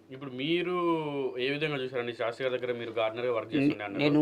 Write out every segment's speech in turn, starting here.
ఇప్పుడు మీరు ఏ విధంగా చూసారండి? శాస్త్రి గారి దగ్గర మీరు గార్డెనర్‌గా వర్క్ చేస్తుండే అన్నారు. నేను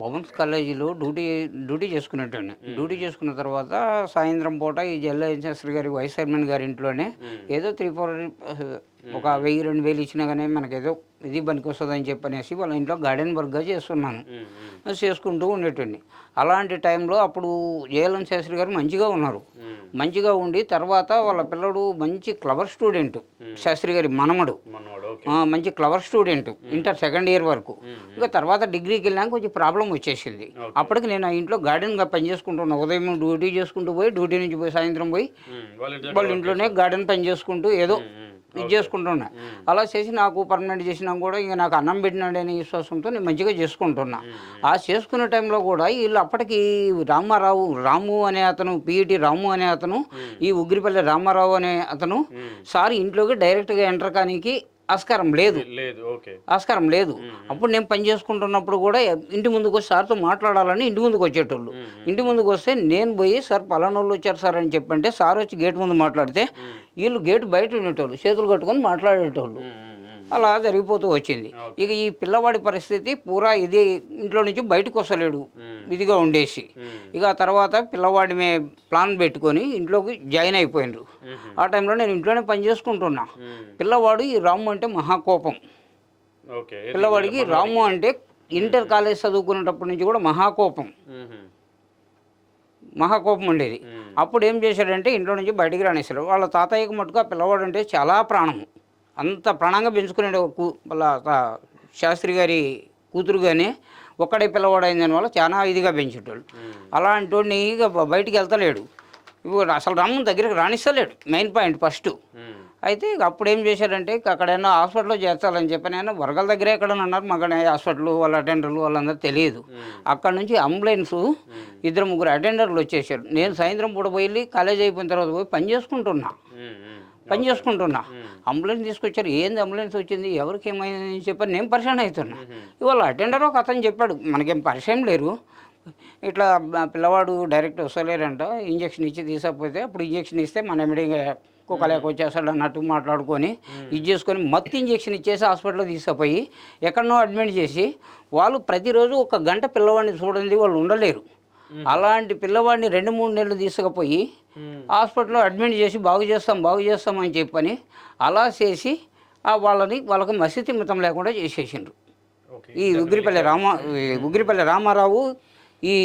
ఉమెన్స్ కాలేజీలో డ్యూటీ చేసుకునేటోడిని. హ్మ్. డ్యూటీ హ్మ్. చేసుకున్న తర్వాత సాయంత్రం పూట ఈ జల్లా శాస్త్రి గారి వైస్ చైర్మన్ గారి ఇంట్లోనే హ్మ్. ఏదో 3, 4 హ్మ్. ఒక 1000, 2000 ఇచ్చినా గానీ మనకేదో ఇది పనికొస్తదని చెప్పనేసి వాళ్ళ ఇంట్లో గార్డెన్ వర్క్‌గా చేస్తున్నాను. హ్మ్. హ్మ్. అది చేసుకుంటూ ఉండేటోడిని. అలాంటి టైంలో అప్పుడు జేఎల్ఎన్ శాస్త్రి గారు మంచిగా ఉన్నారు. హ్మ్. మంచిగా ఉండి తర్వాత వాళ్ళ పిల్లోడు మంచి క్లవర్ స్టూడెంట్. హ్మ్. శాస్త్రి గారి మనమడు. మనోడు. ఓకే. మంచి క్లవర్ స్టూడెంట్. హ్మ్. ఇంటర్ సెకండ్ ఇయర్ వరకు. హ్మ్. ఇక హ్మ్. తర్వాత డిగ్రీకెళ్ళాక కొంచెం ప్రాబ్లమ్ వచ్చేసింది. ఓకే. అప్పటికి నేను ఆ ఇంట్లో గార్డెన్‌గా పనిచేసుకుంటున్నా. ఉదయం డ్యూటీ చేసుకుంటూ పోయి, డ్యూటీ నుంచి పోయి సాయంత్రం పోయి హ్మ్. వాళ్ళ ఇంటి దగ్గర వాళ్ళ వర్క్ ఇంట్లోనే చేశారు. గార్డెన్ పని చేసుకుంటూ ఏదో హ్మ్. హ్మ్. ఇది ఓకే. చేసుకుంటున్నా. హ్మ్. అలా చేసి నాకు పర్మనెంట్ చేసినా కూడా ఇంక నాకు అన్నం పెట్టినాడనే విశ్వాసంతో నేను మంచిగా చేసుకుంటున్నా. హ్మ్. హ్మ్. ఆ చేసుకునే టైంలో కూడా వీళ్ళు అప్పటికి రాము అనే అతను పీఈటీ రాము అనే అతను, హ్మ్. ఈ ఉగ్రిపల్లి రామారావు అనే అతను హ్మ్. సార్ ఇంట్లోకి డైరెక్ట్‌గా ఎంటర్ కానీకి ఆస్కారం లేదు. లేదు. ఓకే. ఆస్కారం లేదు. హ్మ్. హ్మ్. అప్పుడు నేను పని చేసుకుంటున్నప్పుడు కూడా ఇంటి ముందుకొచ్చి సార్‌తో మాట్లాడాలని ఇంటి ముందుకొచ్చేటోళ్ళు. హ్మ్. హ్మ్. ఇంటి హ్మ్. ముందుకొస్తే నేను పోయి సార్ పలానోళ్ళు వచ్చారు సార్ అని చెప్పంటే సార్ వచ్చి గేట్ ముందు మాట్లాడితే హ్మ్. వీళ్ళు గేట్ బయట ఉండేటోళ్ళు. చేతులు కట్టుకొని మాట్లాడేటోళ్ళు. హ్మ్. హ్మ్. హ్మ్. హ్మ్. అలా జరిగిపోతూ వచ్చింది. ఓకే. ఇక ఈ పిల్లవాడి పరిస్థితి పూరా ఇది ఇంట్లో నుంచి బయటకొస్తలేడు. హ్మ్. ఇదిగా ఉండేసి. హ్మ్. ఇక ఆ తర్వాత పిల్లవాడి ప్లాన్ పెట్టుకొని ఇంట్లోకి జాయిన్ అయిపోయిండ్రు. హుహు. ఆ టైంలో నేను ఇంట్లోనే పని చేసుకుంటున్నా. హ్మ్. పిల్లవాడు ఈ రాము అంటే మహాకోపం. ఓకే. ఏది వీళ్ళ పిల్లవాడికి రాము మనవడికి. అంటే హ్మ్. ఇంటర్ హ్మ్. కాలేజ్ చదువుకునేటప్పటి నుంచి కూడా మహాకోపం. హుహు. మహాకోపం ఉండేది. హ్మ్. అప్పుడు ఏం చేశాడంటే ఇంట్లో నుంచి బయటికి రానిస్తలేడు. వాళ్ళ తాతయ్యకి మటుకు ఆ పిల్లవాడంటే చాలా ప్రాణం. అంత ప్రాణంగా పెంచుకునేడు వాళ్ళ శాస్త్రి గారి కూతురు గాని ఒక్కడే పిల్లవాడైన దానివల్ల చాలా ఇదిగా పెంచేటోళ్ళు. హ్మ్. అలాంటోడిని ఇక బయటికి వెళ్తలేడు. ఇప్పుడు అసలు రాముని దగ్గరికి రానిస్తలేడు. Main point first. హ్మ్. అయితే ఇక అప్పుడు ఏం చేశారంటే ఇక అక్కడైనా హాస్పిటల్‌లో చేర్చాలని చెప్పనైనా వరగల దగ్గరే ఎక్కడైనా అన్నారు. మాకు హాస్పిటల్ వాళ్ళ అటెండర్లు వాళ్ళందరూ తెలియదు. హ్మ్. అక్కడి నుంచి అంబులెన్సు హ్మ్. ఇద్దరు ముగ్గురు అటెండర్లు వచ్చేసారు. నేను సాయంత్రం పూట పోయి కాలేజ్ అయిపోయిన తర్వాత పోయి పని చేసుకుంటున్నా. హ్మ్. హ్మ్. పని ఓకే. చేసుకుంటున్నా. హ్మ్. అంబులెన్స్ తీసుకొచ్చారు. ఏంది అంబులెన్స్ వచ్చింది? ఎవరికి ఏమైందని చెప్పని నేను పరేషాన్ అవుతున్నా. హుహు. ఇవాళ అటెండర్ ఒక అతను చెప్పాడు. మనకేం పరిచయం లేరు. ఇట్లా పిల్లవాడు డైరెక్ట్ వస్తలేరంట. ఇంజెక్షన్ ఇచ్చి తీసుకపోతే అప్పుడు ఇంజెక్షన్ ఇస్తే మన ఎమ్మటే హుహు. కుక్కలేక వచ్చేస్తాడు అన్నట్టు మాట్లాడుకొని హ్మ్. ఇది చేసుకొని మత్తు ఇంజెక్షన్ ఇచ్చేసి హాస్పిటల్‌లో తీసుకుపోయి ఎక్కడనో అడ్మిట్ చేసి వాళ్ళు ప్రతిరోజు ఒక గంట పిల్లవాడిని చూడండి వాళ్ళు ఉండలేరు. హుహు. అలాంటి పిల్లవాడిని 2, 3 నెలలు తీసుకుపోయి హ్మ్. హాస్పిటల్‌లో అడ్మిట్ చేసి బాగు చేస్తాం అని చెప్పని అలా చేసి వాళ్ళకి మతిస్థిమితం లేకుండా చేసేసిండ్రు. ఓకే. ఈ ఇద్దరిని పెట్టేశారు. హ్మ్. హ్మ్. ఉగ్రిపల్లి రామారావు, ఈ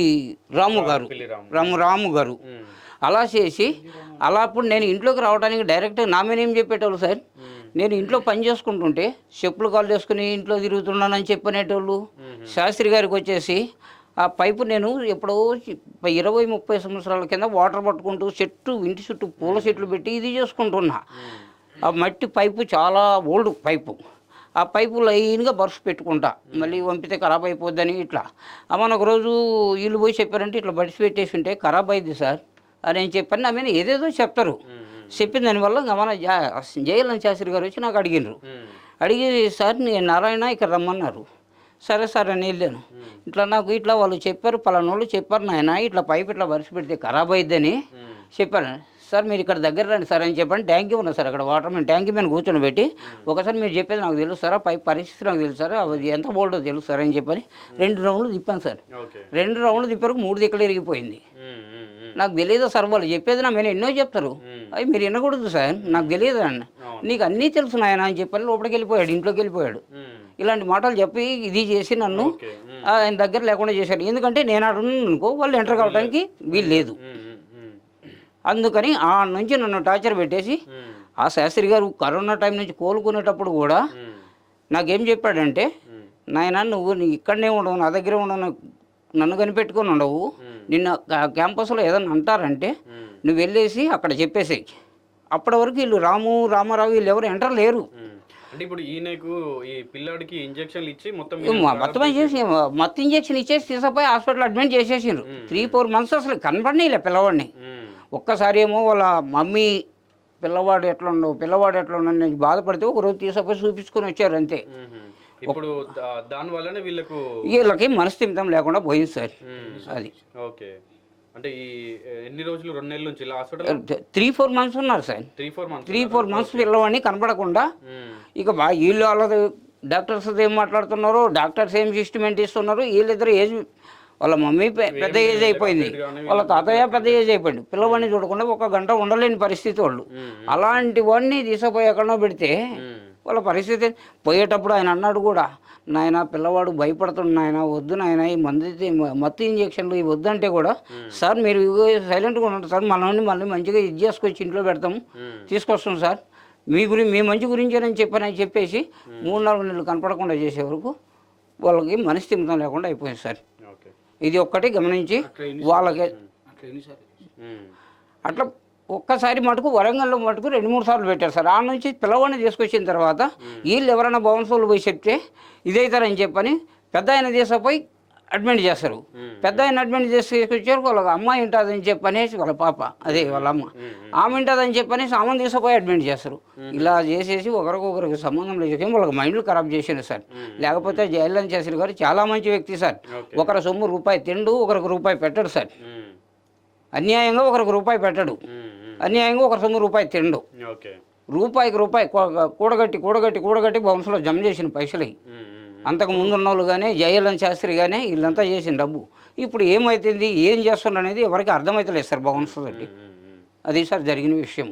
రాము గారు, పిల్లి రాము. రాము గారు. హ్మ్. అలా చేసి అలా అప్పుడు నేను ఇంట్లోకి రావడానికి డైరెక్ట్ నా మీద ఏం చెప్పేటోళ్ళు సార్, హ్మ్. నేను ఇంట్లో పని చేసుకుంటుంటే చెప్పులు కాళ్ళు వేసుకుని ఇంట్లో తిరుగుతున్నానని చెప్పనేటోళ్ళు. హుహు. శాస్త్రి గారికి వచ్చేసి ఆ పైపు నేను ఎప్పుడో 20, 30 సంవత్సరాల కింద వాటర్ పట్టుకుంటూ ఇంటి చుట్టూ పూల హ్మ్. చెట్లు హ్మ్. పెట్టి ఇది చేసుకుంటున్నా. హ్మ్. ఆ మట్టి పైపు చాలా ఓల్డ్ పైపు. ఆ పైపు లైన్‌గా బరుసు పెట్టుకుంటా. మళ్ళీ హ్మ్. వంపితే ఖరాబ్ అయిపోద్దని ఇట్లా. మొన్న ఒకరోజు ఈళ్ళు పోయి చెప్పారంటే, "ఇట్లా బడిసి పెట్టేసుంటే ఖరాబ్ అయిద్ది సార్" అని చెప్పని నా మీద ఏదేదో చెప్తారు. హ్మ్. హ్మ్. హ్మ్. చెప్పిన దానివల్ల ఇంక మన జయలలిత శాస్త్రి గారు వచ్చి నాకు అడిగిండ్రు. హ్మ్. అడిగి, "సార్ నేను నారాయణ ఇక్కడ రమ్మన్నారు." సరే సార్ అని వెళ్ళాను. హ్మ్. ఇట్లా వాళ్ళు చెప్పారు, పలానోళ్ళు చెప్పారు నాయన ఇట్లా పైప్ ఇట్లా బరిసి పెడితే ఖరాబ్ అయిద్దని హ్మ్. చెప్పాను. సార్ మీరు ఇక్కడ దగ్గర రండి సార్ అని చెప్పని ట్యాంకీ ఉన్నది సార్ అక్కడ వాటర్ మ్యాన్ ట్యాంకీ మీద కూర్చొని పెట్టి హ్మ్. ఒకసారి మీరు చెప్పేది నాకు తెలుసు సార్ ఆ పైప్ పరిస్థితి నాకు తెలుసు సార్ అది ఎంత బోల్డో తెలుసు సార్ అని చెప్పని హ్మ్. 2 రౌండ్లు తిప్పాను సార్. ఓకే. 2 రౌండ్లు తిప్పారు 3 దిక్కులు ఇరిగిపోయింది. హ్మ్. హ్మ్. హ్మ్. నాకు తెలియదు సార్ వాళ్ళు చెప్పేది నా మీద ఎన్నో చెప్తారు. హ్మ్. అవి మీరు వినకూడదు సార్ నాకు హ్మ్. తెలియదు అండి. అవును. నీకు అన్నీ తెలుసు నాయన అని చెప్పని లోపలికి వెళ్ళిపోయాడు ఇంట్లోకి వెళ్ళిపోయాడు. హ్మ్. ఇలాంటి మాటలు చెప్పి ఇది చేసి నన్ను ఓకే. హ్మ్. ఆయన దగ్గర లేకుండా చేశారు. ఎందుకంటే నేను ఆడ ఉన్నాననుకో వాళ్ళు ఎంటర్ వీళ్ళు కావడానికి వీలు ఉండరు. లేదు. హ్మ్. హ్మ్. హ్మ్. అందుకని నుంచి నన్ను టార్చర్ పెట్టేసి హ్మ్. ఆ శాస్త్రి గారు కరోనా టైం నుంచి కోలుకునేటప్పుడు కూడా హ్మ్. నాకేం చెప్పాడంటే, హ్మ్. "నాయనా నువ్వు ఇక్కడనే ఉండవు, నా దగ్గరే ఉండవు, నన్ను కనిపెట్టుకొని ఉండవు. హ్మ్. నిన్ను క్యాంపస్‌లో ఏదన్నా అంటారంటే హ్మ్. నువ్వు వెళ్ళేసి అక్కడ చెప్పేసేయి." అప్పటి వరకు వీళ్ళు రామారావు వీళ్ళెవరు ఎంటర్ లేరు. హ్మ్. అంటే ఇప్పుడు ఈయనకు ఈ పిల్లాడికి ఇంజెక్షన్‌లు ఇచ్చి మొత్తం ఈయనను ఖరాబ్ మొత్తం చేసి చేసిర్రు. మత్తు ఇంజెక్షన్ ఇచ్చేసి తీసుకుపోయి హాస్పిటల్ అడ్మిట్ చేసేసిండ్రు. హ్మ్. 3, హ్మ్. 4 మంత్స్ అసలు కనపడనీయలే పిల్లవాడిని. హ్మ్. ఒక్కసారి ఏమో వాళ్ళ మమ్మీ పిల్లవాడు ఎట్లున్నాడని నేను బాధపడితే ఒకరోజు తీసుకుపోయి చూపించుకొని వచ్చారు అంతే. హుహు. ఒక్ ఇప్పుడు దాని వల్లనే వీళ్ళకు వీళ్ళకి మనస్థిమితం లేకుండా పోయింది సార్. హ్మ్. అది. ఓకే. అంటే ఈ ఎన్ని రోజులు 2 నెలల నుంచి ఇలా హాస్పిటల్ 3-4 మంత్స్ ఉన్నారు సార్. 3-4 మంత్స్ 3-4 మంత్స్ పిల్లవాడిని కనపడకుండా ఇక వీళ్ళు వాళ్ళది డాక్టర్స్ ఏం మాట్లాడుతున్నారు, డాక్టర్స్ ఏం సిస్టమెంట్ ఇస్తున్నారు, వీళ్ళిద్దరు ఏజ్ వాళ్ళ మమ్మీ పెద్ద ఏజ్ అయిపోయింది, వాళ్ళ తాతయ్య పెద్ద ఏజ్ అయిపోయింది, పిల్లవాడిని చూడకుండా 1 గంట ఉండలేని పరిస్థితి వాళ్ళు. అలాంటి వాడిని తీసుకుపోయి ఎక్కడో పెడితే వాళ్ళ పరిస్థితి పోయేటప్పుడు ఆయన అన్నాడు కూడా, నాయన పిల్లవాడు భయపడుతుంది నాయన, వద్దు నాయన ఈ మత్తు ఇంజక్షన్లు ఇవి వద్దంటే కూడా, సార్ మీరు సైలెంట్గా ఉండండి సార్, మనల్ని మళ్ళీ మంచిగా ఇది చేసుకొచ్చి ఇంట్లో పెడతాము, తీసుకొస్తాం సార్, మీ మంచి గురించేనని చెప్పేసి 3-4 నెలలు కనపడకుండా చేసే వరకు వాళ్ళకి మనస్థిమితం లేకుండా అయిపోయింది సార్. ఇది ఒక్కటి గమనించి వాళ్ళకి అట్లా ఒక్కసారి మటుకు వరంగల్లో మటుకు 2-3 సార్లు పెట్టారు సార్. ఆ నుంచి పిల్లవాడిని తీసుకొచ్చిన తర్వాత వీళ్ళు ఎవరైనా భవన్సోళ్ళు పోయి చెప్తే ఇదైతారని చెప్పని పెద్ద ఆయన తీసుకుపోయి అడ్మిట్ చేస్తారు. పెద్ద ఆయన అడ్మిట్ చేసి తీసుకొచ్చారు, వాళ్ళకి అమ్మాయి ఉంటుందని చెప్పనేసి వాళ్ళ పాప అదే వాళ్ళ అమ్మ ఆమె ఉంటుందని చెప్పనేసి ఆమెను తీసుకుపోయి అడ్మిట్ చేస్తారు. ఇలా చేసేసి ఒకరికొకరికి సంబంధం లేదు, వాళ్ళకి మైండ్లు ఖరాబ్ చేసాను సార్. లేకపోతే జయలలిత శాస్త్రి గారు చాలా మంచి వ్యక్తి సార్. ఒకరి సొమ్ము రూపాయి తిండు, ఒకరికి రూపాయి పెట్టడు సార్. అన్యాయంగా ఒకరికి రూపాయి పెట్టడు, అన్యాయంగా ఒకరి సొమ్ము రూపాయి తిండు. రూపాయికి రూపాయి కూడగట్టి బౌన్స్లో జమ చేసిన పైసలు అంతకు ముందు ఉన్న వాళ్ళు కానీ జయలలిత శాస్త్రి కానీ వీళ్ళంతా చేసిన డబ్బు ఇప్పుడు ఏమవుతుంది, ఏం చేస్తున్నారు అనేది ఎవరికి అర్థమవుతలేదు సార్ బౌన్స్ తోటి. అది సార్ జరిగిన విషయం.